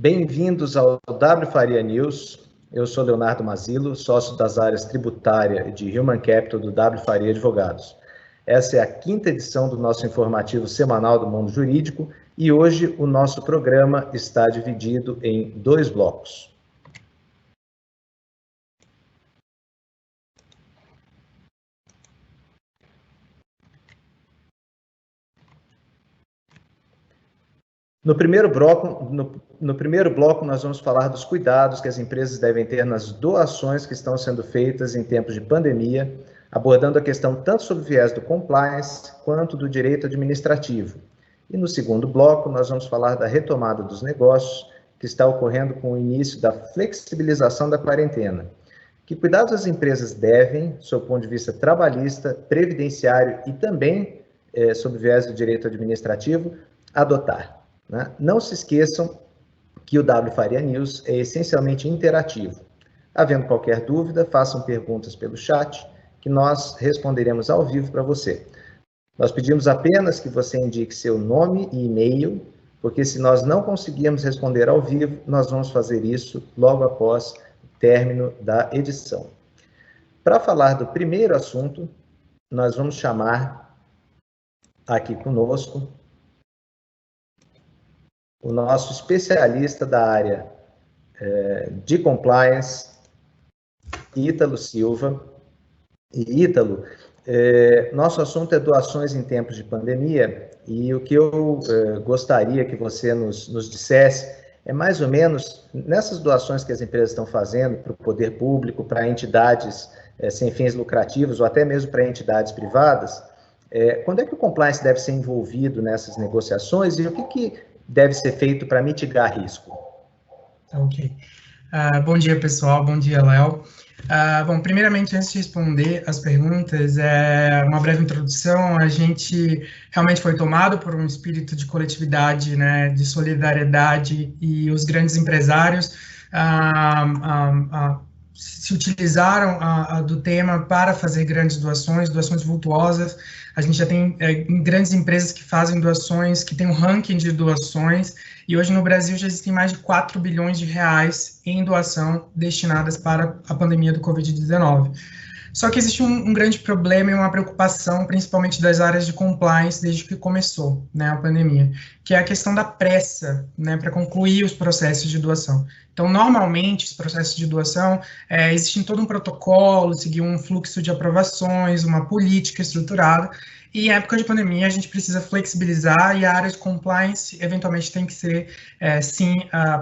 Bem-vindos ao W Faria News. Eu sou Leonardo Mazilo, sócio das áreas tributária e de Human Capital do W Faria Advogados. Essa é a quinta edição do nosso informativo semanal do mundo jurídico e hoje o nosso programa está dividido em dois blocos. No primeiro bloco, nós vamos falar dos cuidados que as empresas devem ter nas doações que estão sendo feitas em tempos de pandemia, abordando a questão tanto sob o viés do compliance quanto do direito administrativo. E no segundo bloco, nós vamos falar da retomada dos negócios que está ocorrendo com o início da flexibilização da quarentena. Que cuidados as empresas devem, sob o ponto de vista trabalhista, previdenciário e também, sob o viés do direito administrativo, adotar. Não se esqueçam que o W Faria News é essencialmente interativo. Havendo qualquer dúvida, façam perguntas pelo chat, que nós responderemos ao vivo para você. Nós pedimos apenas que você indique seu nome e e-mail, porque se nós não conseguirmos responder ao vivo, nós vamos fazer isso logo após o término da edição. Para falar do primeiro assunto, nós vamos chamar aqui conosco o nosso especialista da área de compliance, Ítalo Silva. E Ítalo, nosso assunto é doações em tempos de pandemia, e o que eu gostaria que você nos dissesse é mais ou menos, nessas doações que as empresas estão fazendo para o poder público, para entidades sem fins lucrativos, ou até mesmo para entidades privadas, quando é que o compliance deve ser envolvido nessas negociações e o que deve ser feito para mitigar risco? Ok. Bom dia, pessoal. Bom dia, Léo. Bom, primeiramente, antes de responder as perguntas, uma breve introdução. A gente realmente foi tomado por um espírito de coletividade, né, de solidariedade, e os grandes empresários se utilizaram do tema para fazer grandes doações vultuosas. A gente já tem grandes empresas que fazem doações, que tem um ranking de doações, e hoje no Brasil já existem mais de 4 bilhões de reais em doação destinadas para a pandemia do Covid-19. Só que existe um grande problema e uma preocupação, principalmente das áreas de compliance, desde que começou, né, a pandemia, que é a questão da pressa, né, para concluir os processos de doação. Então, normalmente, os processos de doação, existe todo um protocolo, seguir um fluxo de aprovações, uma política estruturada, e em época de pandemia a gente precisa flexibilizar, e a área de compliance, eventualmente, tem que ser,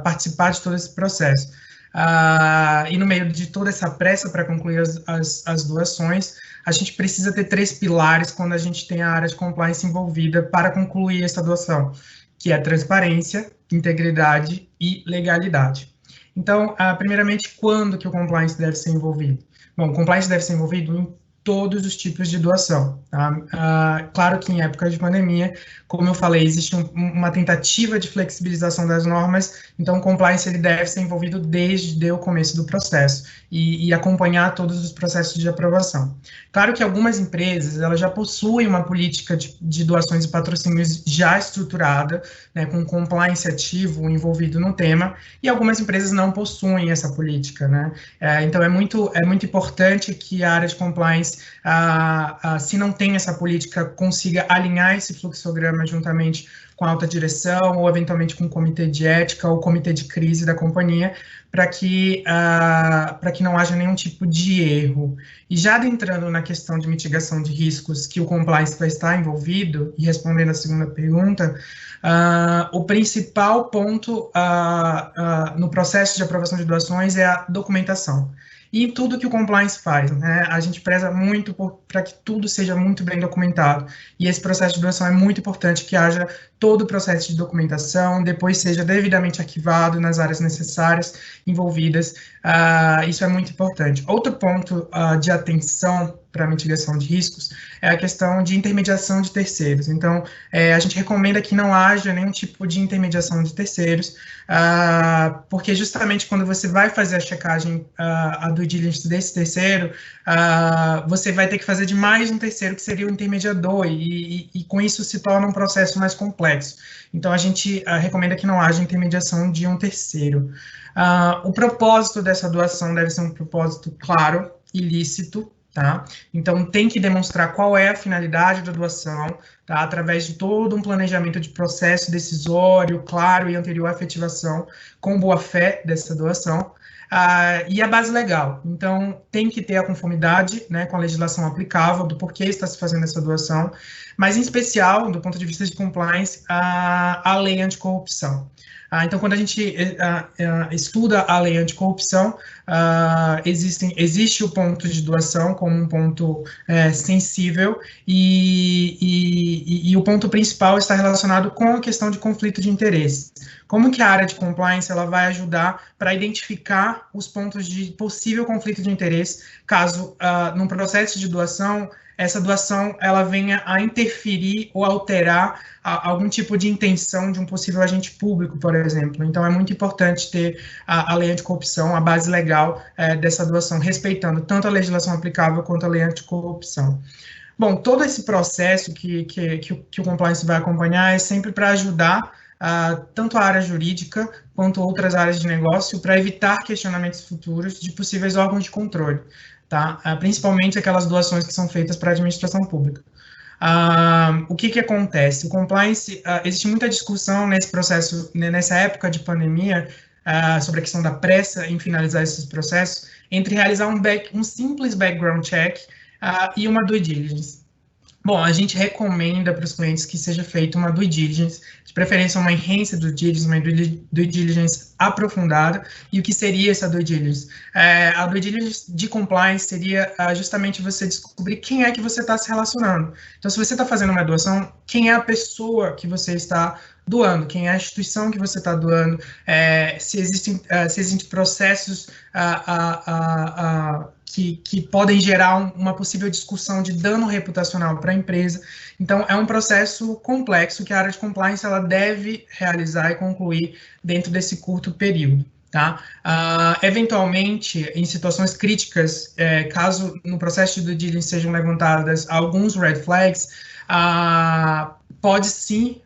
participar de todo esse processo. E no meio de toda essa pressa para concluir as doações, a gente precisa ter 3 pilares quando a gente tem a área de compliance envolvida para concluir essa doação, que é transparência, integridade e legalidade. Então, primeiramente, quando que o compliance deve ser envolvido? Bom, o compliance deve ser envolvido em todos os tipos de doação. Tá? Claro que em época de pandemia, como eu falei, existe uma tentativa de flexibilização das normas, então o compliance ele deve ser envolvido desde o começo do processo e acompanhar todos os processos de aprovação. Claro que algumas empresas elas já possuem uma política de doações e patrocínios já estruturada, né, com compliance ativo envolvido no tema, e algumas empresas não possuem essa política, né? Então é muito importante que a área de compliance, se não tem essa política, consiga alinhar esse fluxograma juntamente com a alta direção, ou eventualmente com o comitê de ética, ou comitê de crise da companhia, para que não haja nenhum tipo de erro. E já adentrando na questão de mitigação de riscos que o compliance vai estar envolvido, e respondendo a segunda pergunta, o principal ponto no processo de aprovação de doações é a documentação. E tudo que o compliance faz, né? A gente preza muito para que tudo seja muito bem documentado. E esse processo de doação é muito importante que haja todo o processo de documentação, depois seja devidamente arquivado nas áreas necessárias envolvidas. Isso é muito importante. Outro ponto de atenção para mitigação de riscos é a questão de intermediação de terceiros. Então, a gente recomenda que não haja nenhum tipo de intermediação de terceiros, porque justamente quando você vai fazer a checagem, a due diligence desse terceiro, você vai ter que fazer de mais um terceiro, que seria o intermediador, e com isso se torna um processo mais complexo. Então, a gente recomenda que não haja intermediação de um terceiro. O propósito dessa doação deve ser um propósito claro e lícito, tá? Então, tem que demonstrar qual é a finalidade da doação, tá? Através de todo um planejamento de processo decisório, claro e anterior à efetivação, com boa-fé dessa doação. E a base legal. Então, tem que ter a conformidade, né, com a legislação aplicável do porquê está se fazendo essa doação, mas, em especial, do ponto de vista de compliance, a lei anticorrupção. Então, quando a gente estuda a lei anticorrupção, existe o ponto de doação como um ponto sensível, e o ponto principal está relacionado com a questão de conflito de interesse. Como que a área de compliance ela vai ajudar para identificar os pontos de possível conflito de interesse, caso, num processo de doação, essa doação ela venha a interferir ou alterar algum tipo de intenção de um possível agente público, por exemplo. Então, é muito importante ter a lei anticorrupção, a base legal dessa doação, respeitando tanto a legislação aplicável quanto a lei anticorrupção. Bom, todo esse processo que o compliance vai acompanhar é sempre para ajudar tanto a área jurídica quanto outras áreas de negócio para evitar questionamentos futuros de possíveis órgãos de controle, tá? Principalmente aquelas doações que são feitas para a administração pública. O que acontece? O compliance, existe muita discussão nesse processo, nessa época de pandemia, sobre a questão da pressa em finalizar esses processos, entre realizar um simples background check e uma due diligence. Bom, a gente recomenda para os clientes que seja feita uma due diligence, de preferência uma enhanced due diligence, uma due diligence aprofundada. E o que seria essa due diligence? A due diligence de compliance seria justamente você descobrir quem é que você está se relacionando. Então, se você está fazendo uma doação, quem é a pessoa que você está doando, quem é a instituição que você está doando, se existem processos que podem gerar uma possível discussão de dano reputacional para a empresa. Então, é um processo complexo que a área de compliance ela deve realizar e concluir dentro desse curto período. Tá? Eventualmente, em situações críticas, caso no processo de due diligence sejam levantadas alguns red flags, pode sim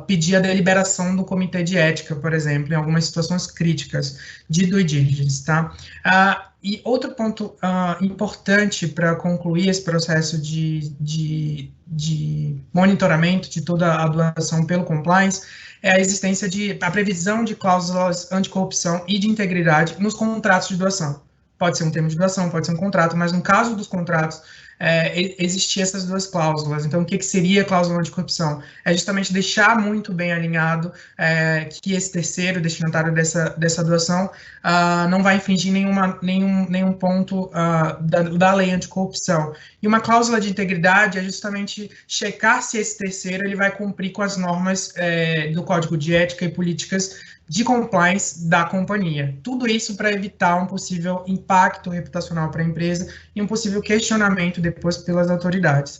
pedir a deliberação do comitê de ética, por exemplo, em algumas situações críticas de due diligence, tá? E outro ponto importante para concluir esse processo de monitoramento de toda a doação pelo compliance é a existência a previsão de cláusulas anticorrupção e de integridade nos contratos de doação. Pode ser um termo de doação, pode ser um contrato, mas no caso dos contratos, existiam essas duas cláusulas. Então, o que seria a cláusula anticorrupção? É justamente deixar muito bem alinhado que esse terceiro destinatário dessa doação não vai infringir nenhum ponto da lei anticorrupção. E uma cláusula de integridade é justamente checar se esse terceiro ele vai cumprir com as normas do Código de Ética e Políticas de compliance da companhia. Tudo isso para evitar um possível impacto reputacional para a empresa e um possível questionamento depois pelas autoridades.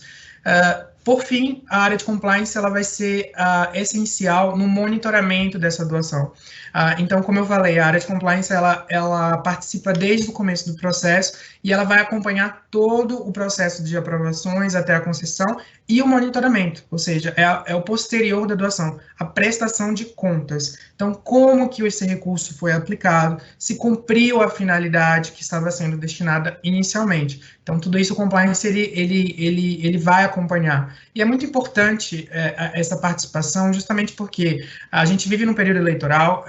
Por fim, a área de compliance ela vai ser essencial no monitoramento dessa doação. Então, como eu falei, a área de compliance ela participa desde o começo do processo e ela vai acompanhar todo o processo de aprovações até a concessão e o monitoramento, ou seja, é o posterior da doação, a prestação de contas. Então, como que esse recurso foi aplicado, se cumpriu a finalidade que estava sendo destinada inicialmente. Então, tudo isso o compliance ele vai acompanhar. E é muito importante essa participação, justamente porque a gente vive num período eleitoral,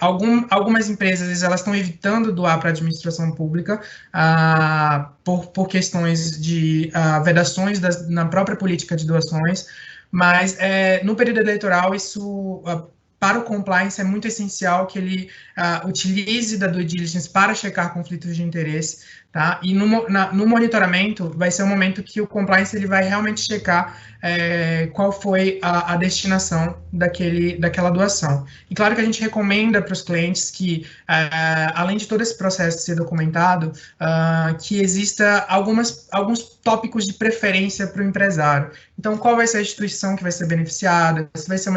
algumas empresas elas estão evitando doar para a administração pública por questões de vedações na própria política de doações, mas no período eleitoral isso para o compliance é muito essencial que ele utilize da due diligence para checar conflitos de interesse, tá? E no monitoramento vai ser o momento que o compliance ele vai realmente checar qual foi a destinação daquela doação. E claro que a gente recomenda para os clientes que, além de todo esse processo ser documentado, que exista alguns tópicos de preferência para o empresário. Então, qual vai ser a instituição que vai ser beneficiada? Se vai ser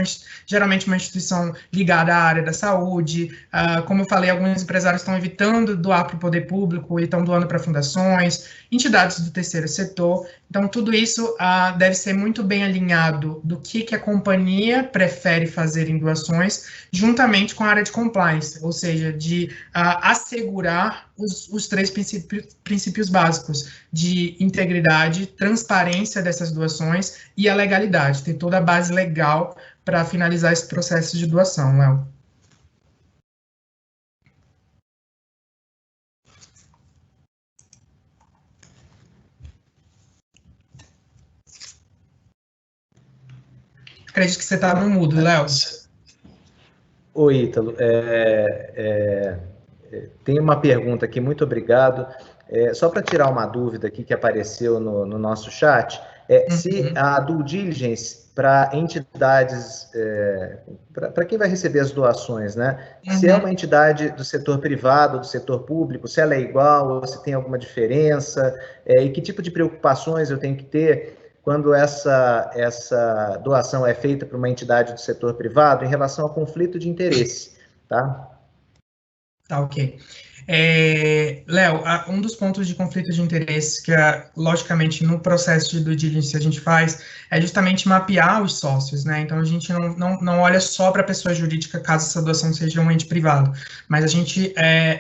geralmente uma instituição ligada à área da saúde. Como eu falei, alguns empresários estão evitando doar para o poder público e estão doando para fundações, entidades do terceiro setor. Então, tudo isso deve ser muito bem alinhado do que a companhia prefere fazer em doações, juntamente com a área de compliance, ou seja, de assegurar os três princípios básicos de integridade, transparência dessas doações e a legalidade, ter toda a base legal para finalizar esse processo de doação, Léo. Acredito que você está no mudo, Léo. Oi, Ítalo. Tem uma pergunta aqui, muito obrigado. Só para tirar uma dúvida aqui que apareceu no nosso chat, se a due diligence para entidades, para quem vai receber as doações, né? Se é uma entidade do setor privado, do setor público, se ela é igual, ou se tem alguma diferença, e que tipo de preocupações eu tenho que ter quando essa doação é feita para uma entidade do setor privado em relação ao conflito de interesse, tá? Tá, ok. Léo, um dos pontos de conflito de interesse que, logicamente, no processo de due diligence a gente faz é justamente mapear os sócios, né? Então, a gente não olha só para a pessoa jurídica, caso essa doação seja um ente privado, mas a gente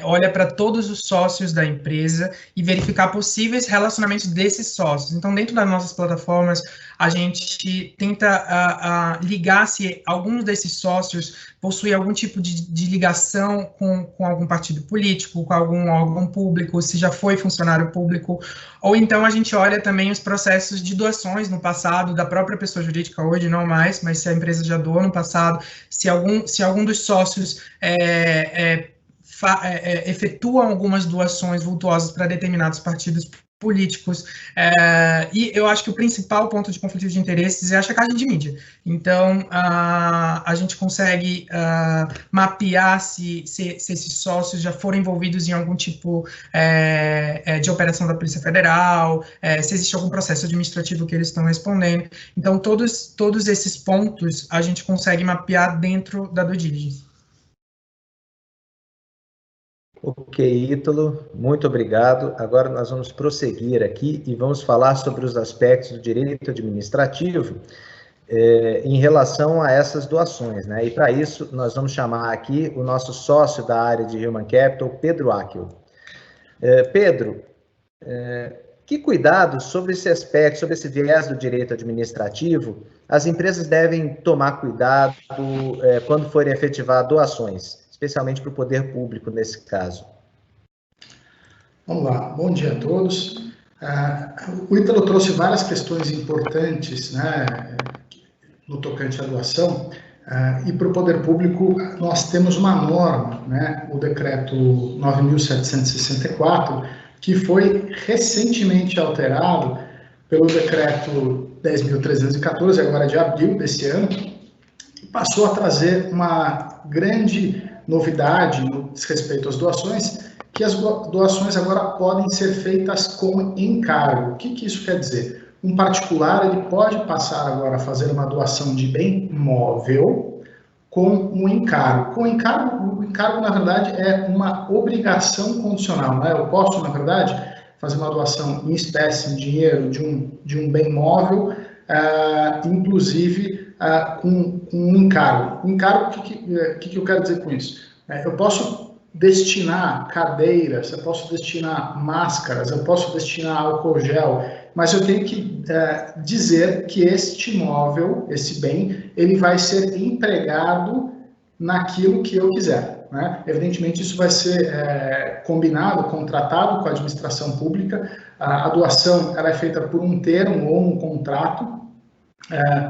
olha para todos os sócios da empresa e verificar possíveis relacionamentos desses sócios. Então, dentro das nossas plataformas, a gente tenta ligar se alguns desses sócios possui algum tipo de ligação com algum partido político, com algum órgão público, se já foi funcionário público, ou então a gente olha também os processos de doações no passado, da própria pessoa jurídica, hoje não mais, mas se a empresa já doou no passado, se algum dos sócios efetuam algumas doações vultuosas para determinados partidos políticos, e eu acho que o principal ponto de conflito de interesses é a checagem de mídia. Então, a gente consegue mapear se esses sócios já foram envolvidos em algum tipo de operação da Polícia Federal, se existe algum processo administrativo que eles estão respondendo. Então, todos esses pontos a gente consegue mapear dentro da due diligence. Ok, Ítalo, muito obrigado. Agora nós vamos prosseguir aqui e vamos falar sobre os aspectos do direito administrativo em relação a essas doações, né? E para isso nós vamos chamar aqui o nosso sócio da área de Human Capital, Pedro Ackel. Pedro, que cuidados sobre esse aspecto, sobre esse viés do direito administrativo, as empresas devem tomar cuidado quando forem efetivar doações, especialmente para o poder público nesse caso? Vamos lá, bom dia a todos. O Ítalo trouxe várias questões importantes, né, no tocante à doação, e para o poder público nós temos uma norma, né, o decreto 9.764, que foi recentemente alterado pelo decreto 10.314, agora de abril desse ano, e passou a trazer uma grande novidade no diz respeito às doações, que as doações agora podem ser feitas com encargo. O que isso quer dizer? Um particular ele pode passar agora a fazer uma doação de bem móvel com um encargo. O encargo, na verdade, é uma obrigação condicional. Né? Eu posso, na verdade, fazer uma doação em espécie, em dinheiro, de um bem móvel, inclusive com um encargo. Encargo, o que eu quero dizer com isso? Eu posso destinar cadeiras, eu posso destinar máscaras, eu posso destinar álcool gel, mas eu tenho que dizer que este imóvel, esse bem, ele vai ser empregado naquilo que eu quiser. Né? Evidentemente, isso vai ser combinado, contratado com a administração pública. A doação ela é feita por um termo ou um contrato.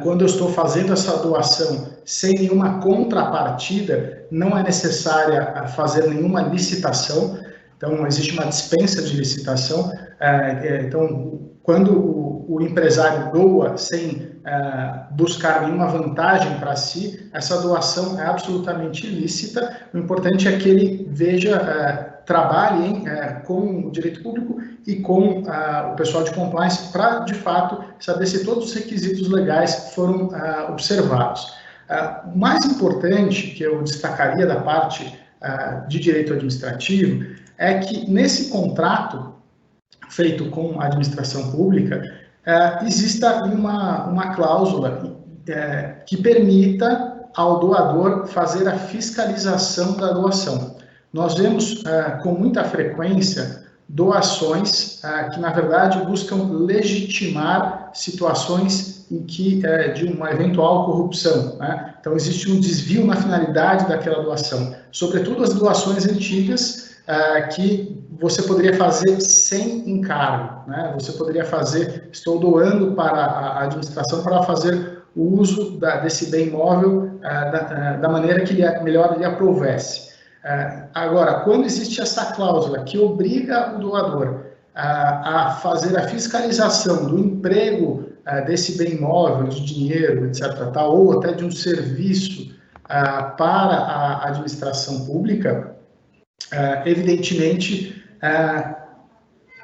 Quando eu estou fazendo essa doação sem nenhuma contrapartida, não é necessária fazer nenhuma licitação. Então, existe uma dispensa de licitação. Então, quando o empresário doa sem buscar nenhuma vantagem para si, essa doação é absolutamente ilícita. O importante é que ele trabalhe com o direito público e com o pessoal de compliance para, de fato, saber se todos os requisitos legais foram observados. O mais importante que eu destacaria da parte de direito administrativo é que nesse contrato feito com a administração pública exista uma cláusula que permita ao doador fazer a fiscalização da doação. Nós vemos com muita frequência doações que, na verdade, buscam legitimar situações em que de uma eventual corrupção, né? Então, existe um desvio na finalidade daquela doação, sobretudo as doações antigas que você poderia fazer sem encargo, né? Você poderia fazer, estou doando para a administração para fazer o uso desse bem imóvel da maneira que melhor lhe aprovesse. Agora, quando existe essa cláusula que obriga o doador a fazer a fiscalização do emprego desse bem imóvel, de dinheiro, etc., ou até de um serviço para a administração pública, evidentemente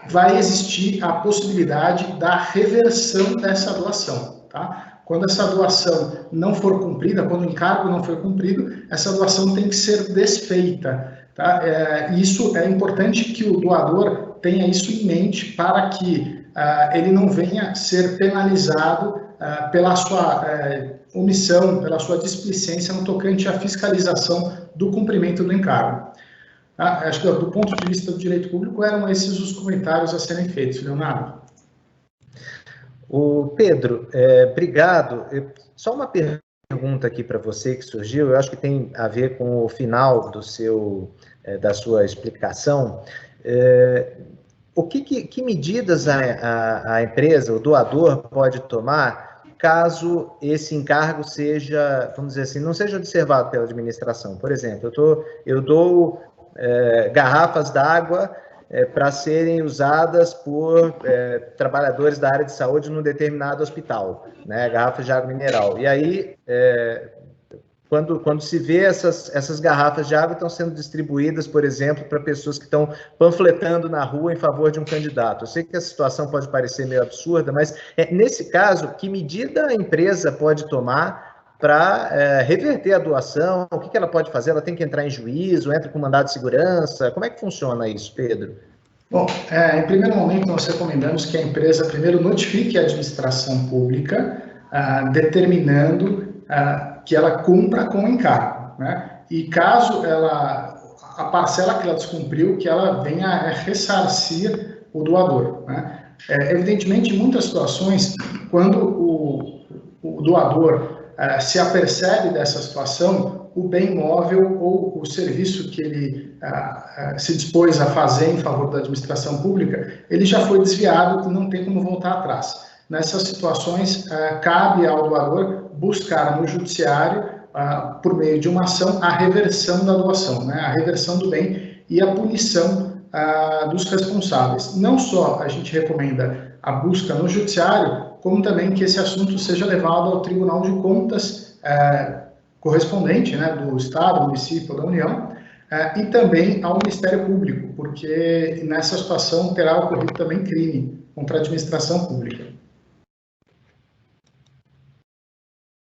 vai existir a possibilidade da reversão dessa doação, tá? Quando essa doação não for cumprida, quando o encargo não for cumprido, essa doação tem que ser desfeita, tá? Isso é importante que o doador tenha isso em mente para que ele não venha ser penalizado pela sua omissão, pela sua displicência no tocante à fiscalização do cumprimento do encargo. Acho que do ponto de vista do direito público eram esses os comentários a serem feitos, Leonardo. O Pedro, obrigado. Só uma pergunta aqui para você que surgiu, eu acho que tem a ver com o final da sua explicação. Que medidas a empresa, o doador, pode tomar caso esse encargo seja, vamos dizer assim, não seja observado pela administração? Por exemplo, eu dou garrafas d'água para serem usadas por trabalhadores da área de saúde num determinado hospital, né, garrafas de água mineral. E aí, quando se vê essas garrafas de água estão sendo distribuídas, por exemplo, para pessoas que estão panfletando na rua em favor de um candidato. Eu sei que a situação pode parecer meio absurda, mas nesse caso, que medida a empresa pode tomar para reverter a doação? O que ela pode fazer? Ela tem que entrar em juízo, entra com mandado de segurança? Como é que funciona isso, Pedro? Bom, em primeiro momento, nós recomendamos que a empresa primeiro notifique a administração pública, determinando que ela cumpra com o encargo, né? E caso a parcela que ela descumpriu, que ela venha a ressarcir o doador, né? Evidentemente, em muitas situações, quando o doador se apercebe dessa situação, o bem imóvel ou o serviço que ele se dispôs a fazer em favor da administração pública, ele já foi desviado e não tem como voltar atrás. Nessas situações, cabe ao doador buscar no judiciário, por meio de uma ação, a reversão da doação, né? A reversão do bem e a punição dos responsáveis. Não só a gente recomenda a busca no judiciário, como também que esse assunto seja levado ao Tribunal de Contas correspondente, né, do Estado, município ou da União, e também ao Ministério Público, porque nessa situação terá ocorrido também crime contra a administração pública.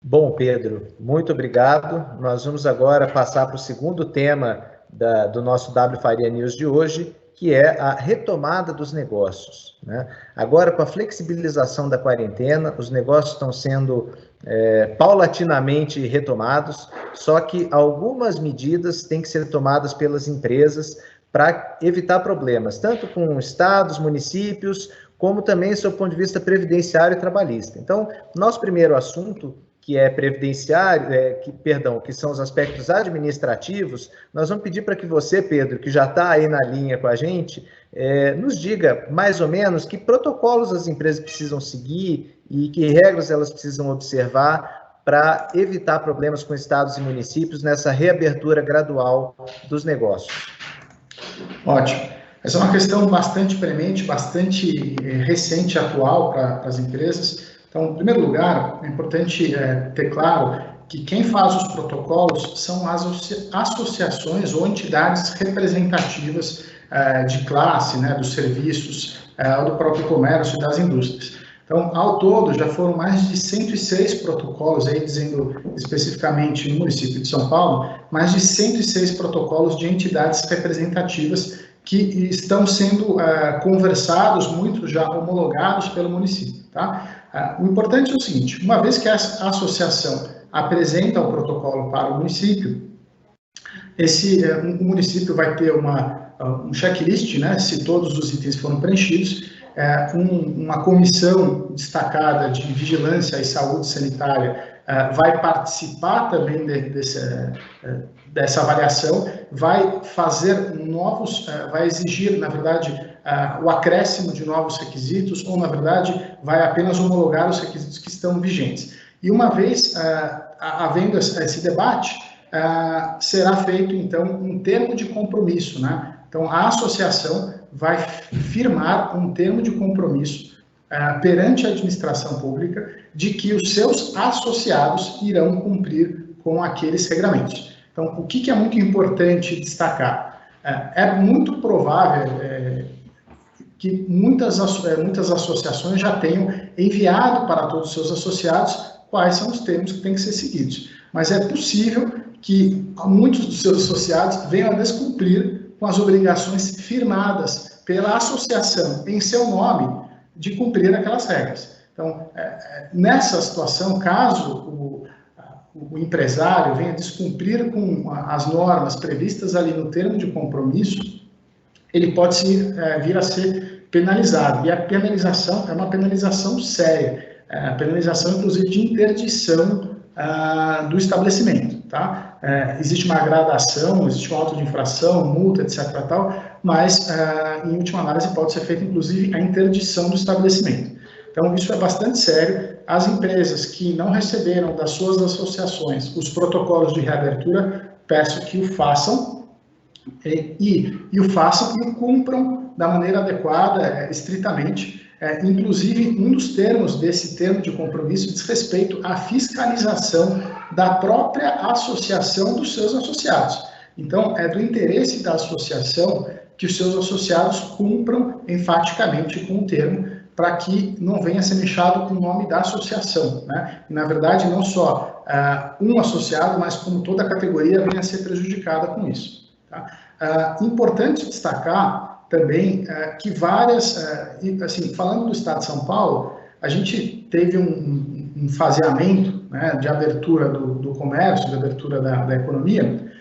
Bom, Pedro, muito obrigado. Nós vamos agora passar para o segundo tema do nosso W Faria News de hoje, que é a retomada dos negócios, né? Agora, com a flexibilização da quarentena, os negócios estão sendo paulatinamente retomados, só que algumas medidas têm que ser tomadas pelas empresas para evitar problemas, tanto com estados, municípios, como também do ponto de vista previdenciário e trabalhista. Então, nosso primeiro assunto, que é previdenciário, que são os aspectos administrativos, nós vamos pedir para que você, Pedro, que já está aí na linha com a gente, nos diga mais ou menos que protocolos as empresas precisam seguir e que regras elas precisam observar para evitar problemas com estados e municípios nessa reabertura gradual dos negócios. Ótimo. Essa é uma questão bastante premente, bastante recente e atual para as empresas. Então, em primeiro lugar, é importante ter claro que quem faz os protocolos são as associações ou entidades representativas de classe, né, dos serviços, do próprio comércio e das indústrias. Então, ao todo, já foram mais de 106 protocolos, aí dizendo especificamente no município de São Paulo, mais de 106 protocolos de entidades representativas que estão sendo conversados, muitos já homologados pelo município. Tá? O importante é o seguinte, uma vez que a associação apresenta o protocolo para o município, o município vai ter um checklist, né, se todos os itens foram preenchidos, uma comissão destacada de vigilância e saúde sanitária vai participar também dessa avaliação, vai fazer vai exigir, na verdade, o acréscimo de novos requisitos, ou, na verdade, vai apenas homologar os requisitos que estão vigentes. E uma vez havendo esse debate, será feito, então, um termo de compromisso, né? Então, a associação vai firmar um termo de compromisso perante a administração pública de que os seus associados irão cumprir com aqueles regramentos. Então, o que é muito importante destacar? É muito provável que muitas associações já tenham enviado para todos os seus associados quais são os termos que têm que ser seguidos. Mas é possível que muitos dos seus associados venham a descumprir com as obrigações firmadas pela associação em seu nome de cumprir aquelas regras. Então, nessa situação, caso o empresário venha descumprir com as normas previstas ali no termo de compromisso, ele pode vir a ser penalizado. E a penalização é uma penalização séria, a penalização, inclusive, de interdição do estabelecimento. Tá? Existe uma gradação, existe um auto de infração, multa, etc. Tal, mas, em última análise, pode ser feita, inclusive, a interdição do estabelecimento. Então, isso é bastante sério. As empresas que não receberam das suas associações os protocolos de reabertura, peço que o façam, e o cumpram da maneira adequada, estritamente. Inclusive, um dos termos desse termo de compromisso diz respeito à fiscalização da própria associação dos seus associados. Então, é do interesse da associação que os seus associados cumpram enfaticamente com o termo, para que não venha a ser manchado o nome da associação, né? E, na verdade, não só um associado, mas como toda a categoria venha a ser prejudicada com isso. Tá? Importante destacar também que assim, falando do Estado de São Paulo, a gente teve um faseamento, né, de abertura do comércio, de abertura da economia,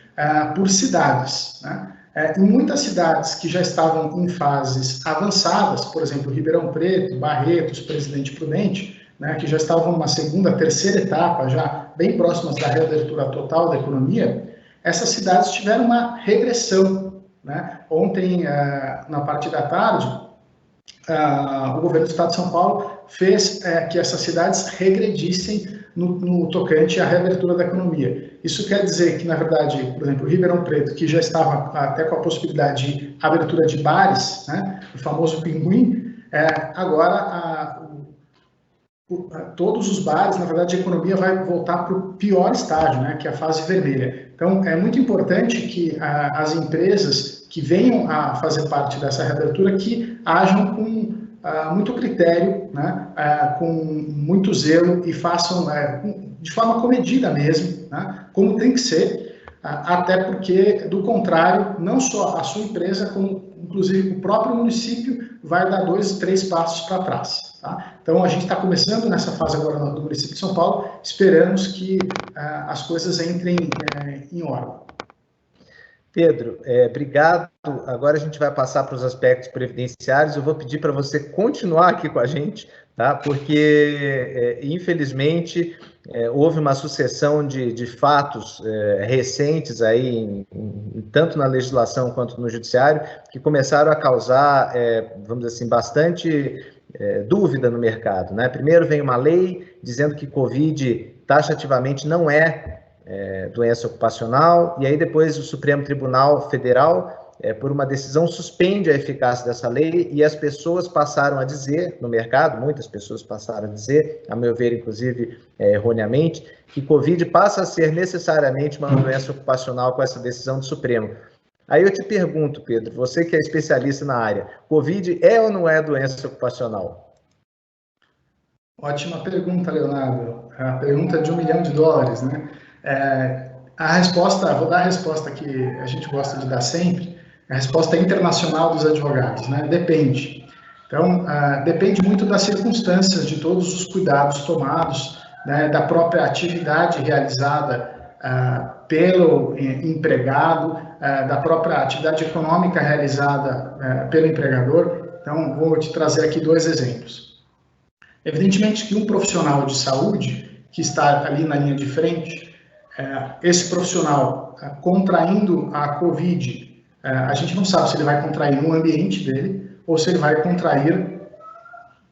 por cidades, né? Em muitas cidades que já estavam em fases avançadas, por exemplo, Ribeirão Preto, Barretos, Presidente Prudente, né, que já estavam numa segunda, terceira etapa, já bem próximas da reabertura total da economia, essas cidades tiveram uma regressão, né? Ontem, na parte da tarde, o governo do Estado de São Paulo fez que essas cidades regredissem no tocante à reabertura da economia. Isso quer dizer que, na verdade, por exemplo, o Ribeirão Preto, que já estava até com a possibilidade de abertura de bares, né, o famoso pinguim, agora todos os bares, na verdade, a economia vai voltar para o pior estágio, né, que é a fase vermelha. Então, é muito importante que as empresas que venham a fazer parte dessa reabertura que hajam com muito critério, né, com muito zelo e façam de forma comedida mesmo, né, como tem que ser, até porque, do contrário, não só a sua empresa, como inclusive o próprio município vai dar 2, 3 passos para trás. Tá? Então, a gente está começando nessa fase agora do município de São Paulo, esperamos que as coisas entrem em ordem. Pedro, obrigado. Agora a gente vai passar para os aspectos previdenciários. Eu vou pedir para você continuar aqui com a gente, tá? Porque, infelizmente, houve uma sucessão de fatos recentes aí, tanto na legislação quanto no judiciário, que começaram a causar, vamos dizer assim, bastante dúvida no mercado, né? Primeiro vem uma lei dizendo que Covid taxativamente não é doença ocupacional, e aí depois o Supremo Tribunal Federal por uma decisão, suspende a eficácia dessa lei e as pessoas passaram a dizer, no mercado, muitas pessoas passaram a dizer, a meu ver, inclusive, erroneamente, que Covid passa a ser necessariamente uma doença ocupacional com essa decisão do Supremo. Aí eu te pergunto, Pedro, você que é especialista na área, Covid é ou não é doença ocupacional? Ótima pergunta, Leonardo. A pergunta de $1 milhão, né? A resposta, vou dar a resposta que a gente gosta de dar sempre, a resposta internacional dos advogados, né? Depende. Então, depende muito das circunstâncias, de todos os cuidados tomados, né? Da própria atividade realizada pelo empregado, da própria atividade econômica realizada pelo empregador. Então, vou te trazer aqui 2 exemplos. Evidentemente que um profissional de saúde, que está ali na linha de frente, esse profissional contraindo a Covid, a gente não sabe se ele vai contrair no ambiente dele ou se ele vai contrair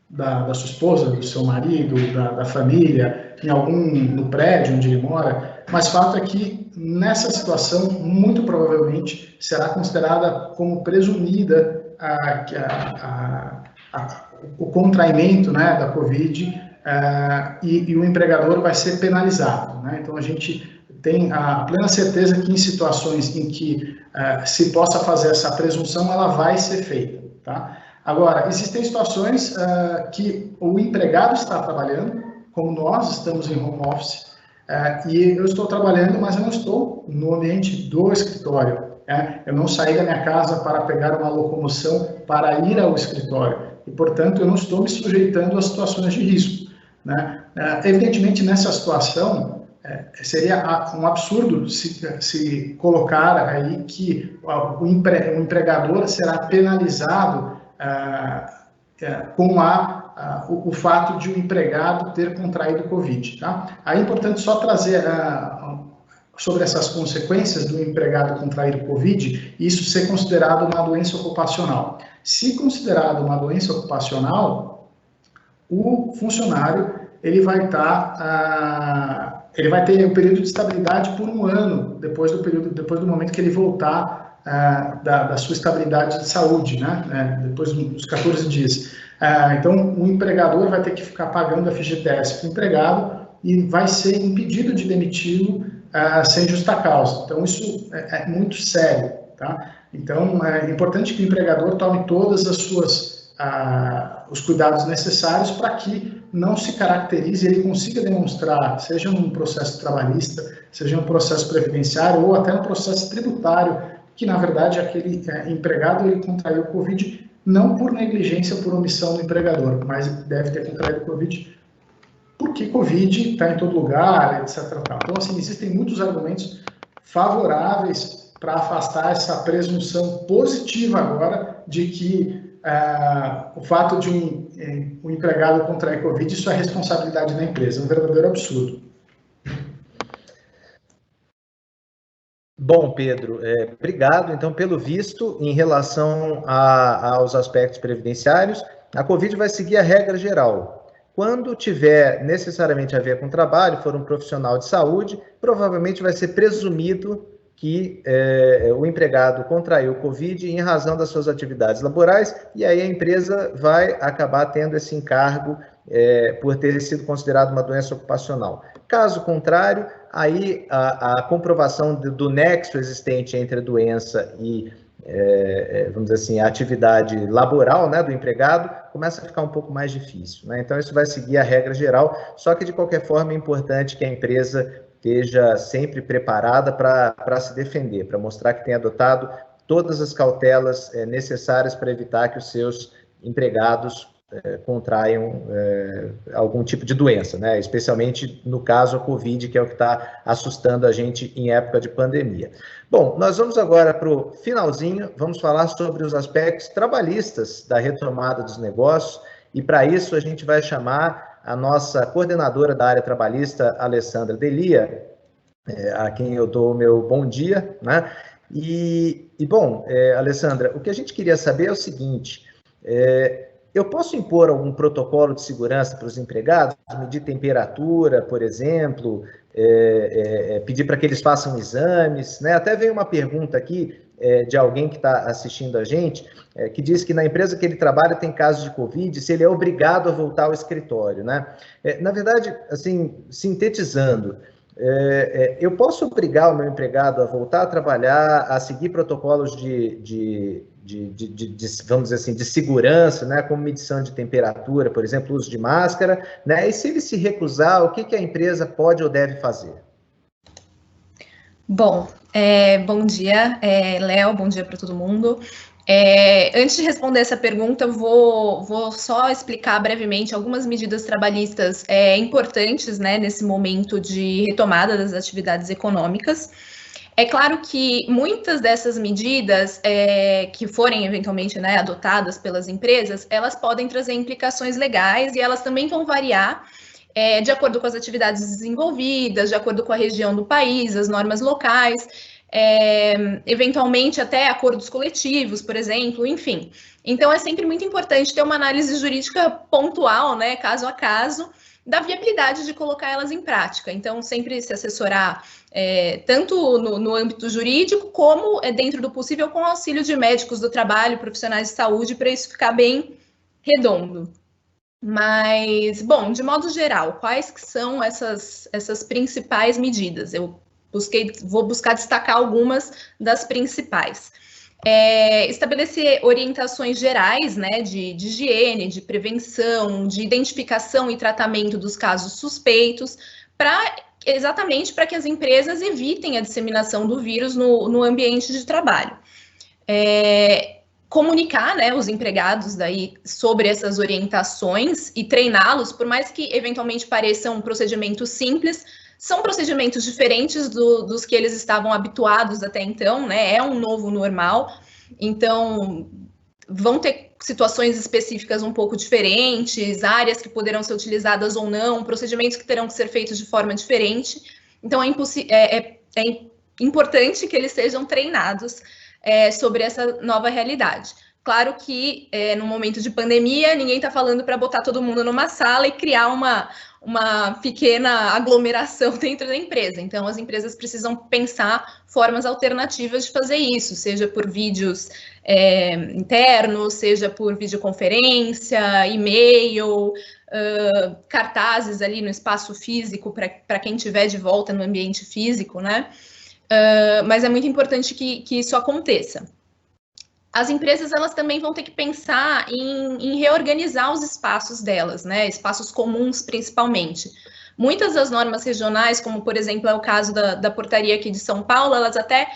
da sua esposa, do seu marido, da família, no prédio onde ele mora, mas fato é que nessa situação, muito provavelmente, será considerada como presumida o contraimento, né, da Covid, e o empregador vai ser penalizado, né? Então, a gente tem a plena certeza que em situações em que se possa fazer essa presunção, ela vai ser feita, tá? Agora, existem situações que o empregado está trabalhando, como nós estamos em home office, e eu estou trabalhando, mas eu não estou no ambiente do escritório. Eu não saí da minha casa para pegar uma locomoção para ir ao escritório, e, portanto, eu não estou me sujeitando a situações de risco, né? Evidentemente, nessa situação, seria um absurdo se colocar aí que o empregador será penalizado com o fato de o empregado ter contraído Covid, tá? Aí é importante só trazer sobre essas consequências do empregado contrair o Covid, isso ser considerado uma doença ocupacional. Se considerado uma doença ocupacional, o funcionário ele vai ter um período de estabilidade por 1 ano depois do momento que ele voltar da sua estabilidade de saúde, né? Depois dos 14 dias. Então, o empregador vai ter que ficar pagando FGTS para o empregado e vai ser impedido de demiti-lo sem justa causa. Então, isso é muito sério, tá? Então, é importante que o empregador tome todas os cuidados necessários para que não se caracterize, ele consiga demonstrar, seja num processo trabalhista, seja num processo previdenciário ou até no processo tributário, que, na verdade, aquele empregado ele contraiu o Covid não por negligência, por omissão do empregador, mas deve ter contraído o Covid porque Covid está em todo lugar, etc. Então, assim, existem muitos argumentos favoráveis para afastar essa presunção positiva agora de que o fato de um empregado contrair Covid, isso é responsabilidade da empresa, é um verdadeiro absurdo. Bom, Pedro, obrigado. Então, pelo visto, em relação aos aspectos previdenciários, a Covid vai seguir a regra geral. Quando tiver necessariamente a ver com trabalho, for um profissional de saúde, provavelmente vai ser presumido que o empregado contraiu Covid em razão das suas atividades laborais, e aí a empresa vai acabar tendo esse encargo por ter sido considerado uma doença ocupacional. Caso contrário, aí a comprovação do nexo existente entre a doença e, vamos dizer assim, a atividade laboral, né, do empregado, começa a ficar um pouco mais difícil, né? Então, isso vai seguir a regra geral, só que, de qualquer forma, é importante que a empresa esteja sempre preparada para se defender, para mostrar que tem adotado todas as cautelas necessárias para evitar que os seus empregados contraiam algum tipo de doença, né? Especialmente no caso a Covid, que é o que está assustando a gente em época de pandemia. Bom, nós vamos agora para o finalzinho, vamos falar sobre os aspectos trabalhistas da retomada dos negócios, e para isso a gente vai chamar a nossa coordenadora da área trabalhista, Alessandra Delia, a quem eu dou o meu bom dia, né? Bom, Alessandra, o que a gente queria saber é o seguinte: eu posso impor algum protocolo de segurança para os empregados, medir temperatura, por exemplo, pedir para que eles façam exames, né? Até veio uma pergunta aqui de alguém que está assistindo a gente, que diz que na empresa que ele trabalha tem casos de Covid, se ele é obrigado a voltar ao escritório, né? Na verdade, assim, sintetizando, eu posso obrigar o meu empregado a voltar a trabalhar, a seguir protocolos vamos dizer assim, de segurança, né, como medição de temperatura, por exemplo, uso de máscara, né? E se ele se recusar, o que a empresa pode ou deve fazer? Bom, bom dia, Léo, bom dia para todo mundo. Antes de responder essa pergunta, eu vou só explicar brevemente algumas medidas trabalhistas importantes, né, nesse momento de retomada das atividades econômicas. É claro que muitas dessas medidas que forem eventualmente, né, adotadas pelas empresas, elas podem trazer implicações legais e elas também vão variar de acordo com as atividades desenvolvidas, de acordo com a região do país, as normas locais, eventualmente até acordos coletivos, por exemplo, enfim. Então, é sempre muito importante ter uma análise jurídica pontual, né, caso a caso, da viabilidade de colocar elas em prática. Então, sempre se assessorar tanto no âmbito jurídico, como dentro do possível com auxílio de médicos do trabalho, profissionais de saúde, para isso ficar bem redondo. Mas, bom, de modo geral, quais que são essas principais medidas? Eu vou buscar destacar algumas das principais. Estabelecer orientações gerais, né, de higiene, de prevenção, de identificação e tratamento dos casos suspeitos, exatamente para que as empresas evitem a disseminação do vírus no ambiente de trabalho. Comunicar, né, os empregados daí sobre essas orientações e treiná-los, por mais que eventualmente pareçam procedimentos simples, são procedimentos diferentes dos que eles estavam habituados até então, né? É um novo normal, então vão ter situações específicas um pouco diferentes, áreas que poderão ser utilizadas ou não, procedimentos que terão que ser feitos de forma diferente. Então é importante que eles sejam treinados sobre essa nova realidade. Claro que no momento de pandemia, ninguém está falando para botar todo mundo numa sala e criar uma pequena aglomeração dentro da empresa. Então, as empresas precisam pensar formas alternativas de fazer isso, seja por vídeos internos, seja por videoconferência, e-mail, cartazes ali no espaço físico para quem estiver de volta no ambiente físico, né? Mas é muito importante que isso aconteça. As empresas, elas também vão ter que pensar em reorganizar os espaços delas, né? Espaços comuns, principalmente. Muitas das normas regionais, como, por exemplo, é o caso da portaria aqui de São Paulo, elas até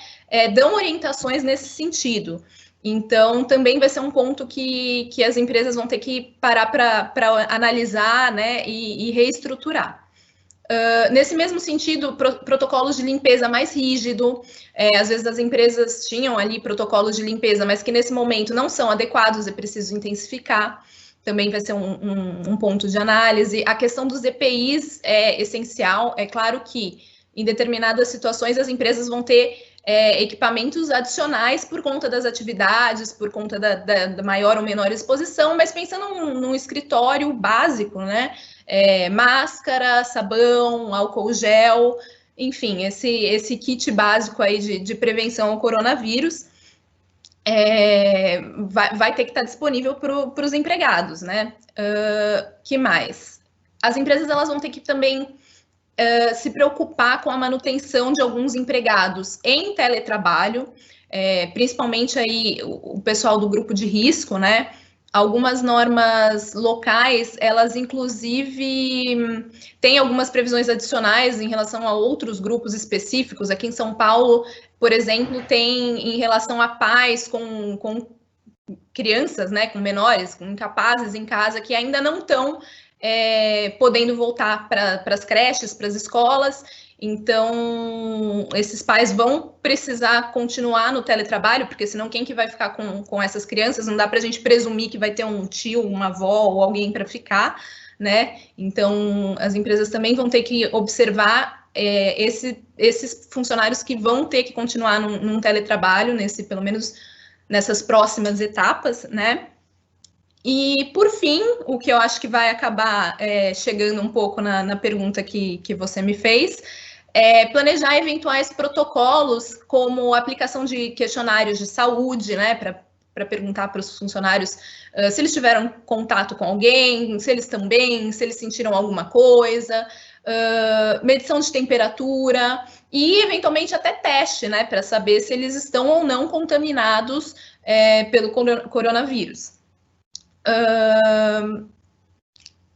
dão orientações nesse sentido. Então, também vai ser um ponto que as empresas vão ter que parar para analisar, né? E reestruturar. Nesse mesmo sentido, protocolos de limpeza mais rígido, às vezes as empresas tinham ali protocolos de limpeza, mas que nesse momento não são adequados, é preciso intensificar, também vai ser um ponto de análise. A questão dos EPIs é essencial, é claro que em determinadas situações as empresas vão ter equipamentos adicionais por conta das atividades, por conta da maior ou menor exposição, mas pensando num escritório básico, né? Máscara, sabão, álcool gel, enfim, esse kit básico aí de prevenção ao coronavírus vai ter que estar disponível para os empregados, né? Que mais? As empresas, elas vão ter que também se preocupar com a manutenção de alguns empregados em teletrabalho, principalmente aí o pessoal do grupo de risco, né? Algumas normas locais, elas inclusive têm algumas previsões adicionais em relação a outros grupos específicos. Aqui em São Paulo, por exemplo, tem em relação a pais com crianças, né, com menores, com incapazes em casa, que ainda não estão podendo voltar para as creches, para as escolas. Então, esses pais vão precisar continuar no teletrabalho, porque senão quem que vai ficar com essas crianças? Não dá para a gente presumir que vai ter um tio, uma avó ou alguém para ficar, né? Então, as empresas também vão ter que observar esses funcionários que vão ter que continuar num teletrabalho, pelo menos nessas próximas etapas, né? E, por fim, o que eu acho que vai acabar chegando um pouco na pergunta que você me fez, planejar eventuais protocolos, como a aplicação de questionários de saúde, né, para perguntar para os funcionários se eles tiveram contato com alguém, se eles estão bem, se eles sentiram alguma coisa, medição de temperatura e, eventualmente, até teste, né, para saber se eles estão ou não contaminados pelo coronavírus.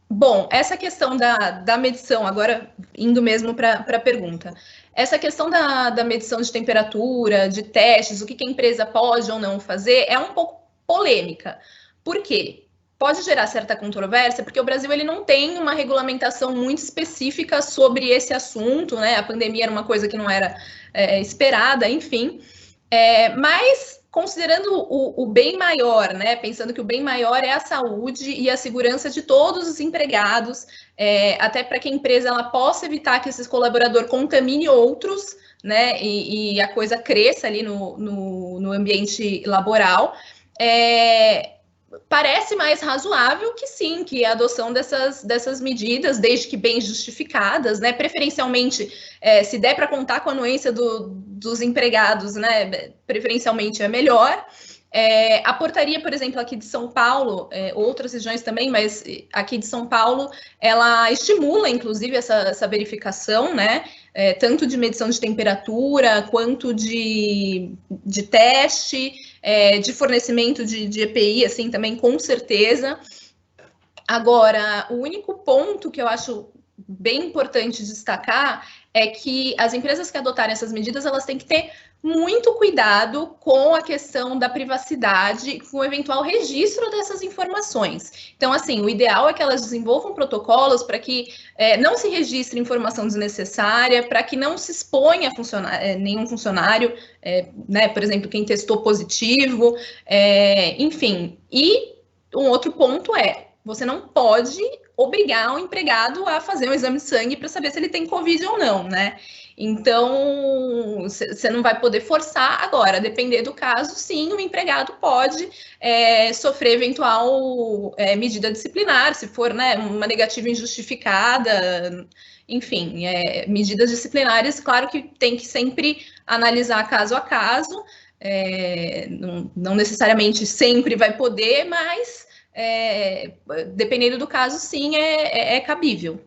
Bom, essa questão da medição, agora indo mesmo para a pergunta, essa questão da medição de temperatura, de testes, o que a empresa pode ou não fazer, é um pouco polêmica. Por quê? Pode gerar certa controvérsia, porque o Brasil ele não tem uma regulamentação muito específica sobre esse assunto, né? A pandemia era uma coisa que não era esperada, enfim. Mas, considerando o bem maior, né? Pensando que o bem maior é a saúde e a segurança de todos os empregados, até para que a empresa ela possa evitar que esse colaborador contamine outros, né? E a coisa cresça ali no ambiente laboral. Parece mais razoável que sim, que a adoção dessas medidas, desde que bem justificadas, né? Preferencialmente, se der para contar com a anuência dos empregados, né? Preferencialmente é melhor. A portaria, por exemplo, aqui de São Paulo, outras regiões também, mas aqui de São Paulo, ela estimula, inclusive, essa verificação, né? Tanto de medição de temperatura, quanto de teste, de fornecimento de EPI, assim, também, com certeza. Agora, o único ponto que eu acho bem importante destacar é que as empresas que adotarem essas medidas, elas têm que ter muito cuidado com a questão da privacidade, com o eventual registro dessas informações. Então, assim, o ideal é que elas desenvolvam protocolos para que não se registre informação desnecessária, para que não se exponha nenhum funcionário, né, por exemplo, quem testou positivo, enfim. E um outro ponto você não pode obrigar o empregado a fazer um exame de sangue para saber se ele tem Covid ou não, né? Então, você não vai poder forçar. Agora, depender do caso, sim, o empregado pode sofrer eventual medida disciplinar, se for, né, uma negativa injustificada, enfim, medidas disciplinares, claro que tem que sempre analisar caso a caso, não necessariamente sempre vai poder, mas dependendo do caso, sim, é cabível.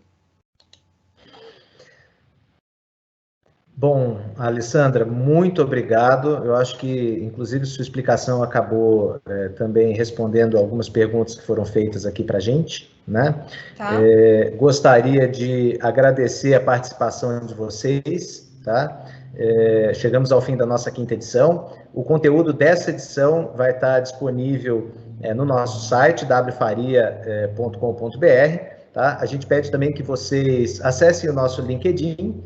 Bom, Alessandra, muito obrigado. Eu acho que, inclusive, sua explicação acabou também respondendo algumas perguntas que foram feitas aqui para a gente, né? Tá. Gostaria de agradecer a participação de vocês, tá? Chegamos ao fim da nossa 5ª edição. O conteúdo dessa edição vai estar disponível no nosso site, wfaria.com.br, tá? A gente pede também que vocês acessem o nosso LinkedIn,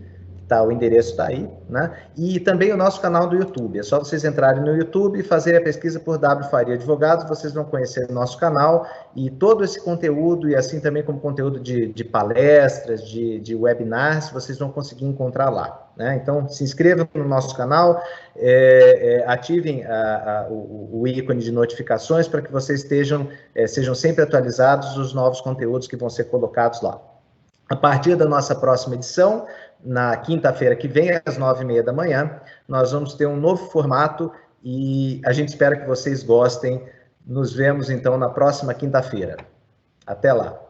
tá, o endereço está aí, né? E também o nosso canal do YouTube. É só vocês entrarem no YouTube e fazer a pesquisa por W Faria Advogados, vocês vão conhecer o nosso canal e todo esse conteúdo, e assim também como conteúdo de palestras, de webinars, vocês vão conseguir encontrar lá, né? Então, se inscrevam no nosso canal, ativem o ícone de notificações para que vocês sejam sempre atualizados os novos conteúdos que vão ser colocados lá. A partir da nossa próxima edição, na quinta-feira que vem, às 9h30 da manhã, nós vamos ter um novo formato e a gente espera que vocês gostem. Nos vemos, então, na próxima quinta-feira. Até lá!